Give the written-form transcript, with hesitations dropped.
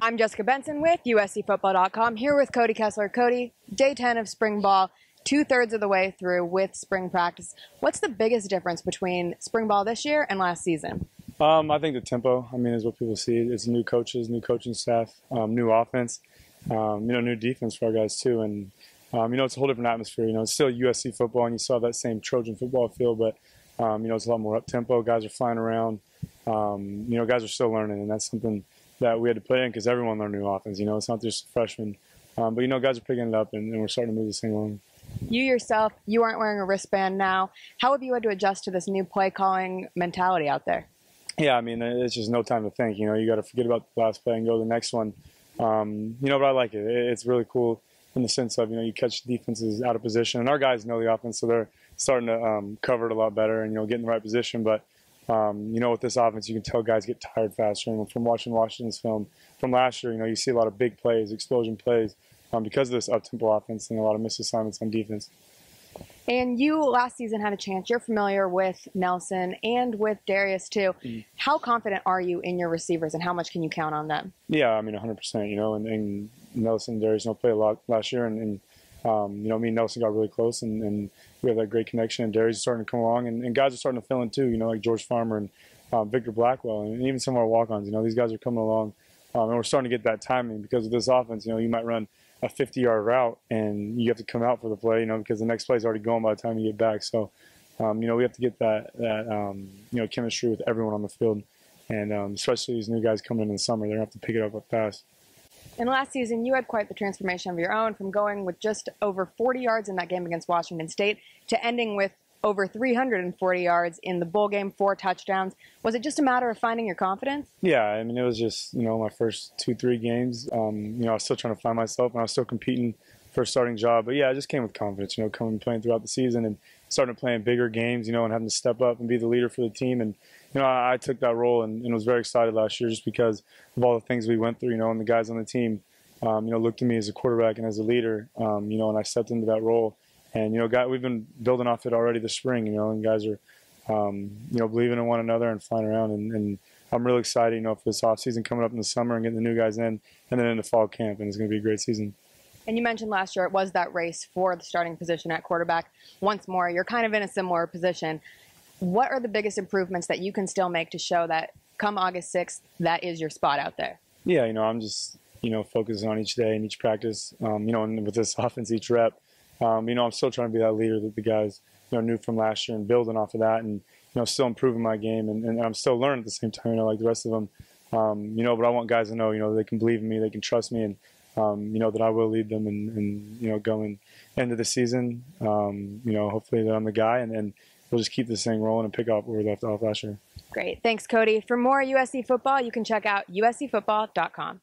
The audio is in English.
I'm Jessica Benson with USCFootball.com, here with Cody Kessler. Cody, day 10 of spring ball, 2/3 of the way through with spring practice. What's the biggest difference between spring ball this year and last season? I think the tempo, is what people see. It's new coaches, new coaching staff, new offense, new defense for our guys too. And, it's a whole different atmosphere. It's still USC football, and you saw that same Trojan football feel, but, it's a lot more up-tempo. Guys are flying around. Guys are still learning, and that's something that we had to put in because everyone learned new offense. It's not just freshmen. But, guys are picking it up, and we're starting to move this thing along. You yourself, you aren't wearing a wristband now. How have you had to adjust to this new play-calling mentality out there? Yeah, it's just no time to think. You got to forget about the last play and go to the next one. But I like it. It's really cool in the sense of, you catch defenses out of position. And our guys know the offense, so they're starting to cover it a lot better and, get in the right position. But, with this offense, you can tell guys get tired faster. And from watching Washington's film from last year, you see a lot of big plays, explosion plays, because of this up-tempo offense and a lot of missed assignments on defense. And you last season had a chance. You're familiar with Nelson and with Darius too. Mm-hmm. How confident are you in your receivers, and how much can you count on them? Yeah, 100%. And Nelson and Darius played a lot last year, and me and Nelson got really close, and we have that great connection. And Darius is starting to come along, and guys are starting to fill in too. Like George Farmer and Victor Blackwell, and even some of our walk-ons. These guys are coming along, and we're starting to get that timing because of this offense. You might run a 50-yard route, and you have to come out for the play, because the next play is already going by the time you get back. So, we have to get that chemistry with everyone on the field, and especially these new guys coming in the summer, they're going to have to pick it up fast. And last season, you had quite the transformation of your own, from going with just over 40 yards in that game against Washington State to ending with over 340 yards in the bowl game, 4 touchdowns. Was it just a matter of finding your confidence? Yeah, it was just, my first 2-3 games. I was still trying to find myself, and I was still competing for a starting job. But yeah, I just came with confidence, coming playing throughout the season and starting playing bigger games, and having to step up and be the leader for the team. And, I took that role and was very excited last year just because of all the things we went through, and the guys on the team, looked at me as a quarterback and as a leader, and I stepped into that role. And, we've been building off it already this spring, and guys are, believing in one another and flying around. And I'm really excited, for this offseason coming up in the summer and getting the new guys in and then into fall camp. And it's going to be a great season. And you mentioned last year it was that race for the starting position at quarterback. Once more, you're kind of in a similar position. What are the biggest improvements that you can still make to show that come August 6th, that is your spot out there? Yeah, I'm just, focusing on each day and each practice, and with this offense, each rep. I'm still trying to be that leader that the guys, knew from last year and building off of that and, still improving my game. And I'm still learning at the same time, like the rest of them. But I want guys to know, they can believe in me, they can trust me, and, that I will lead them and going into the season, hopefully that I'm the guy, and we'll just keep this thing rolling and pick up where we left off last year. Great. Thanks, Cody. For more USC football, you can check out USCFootball.com.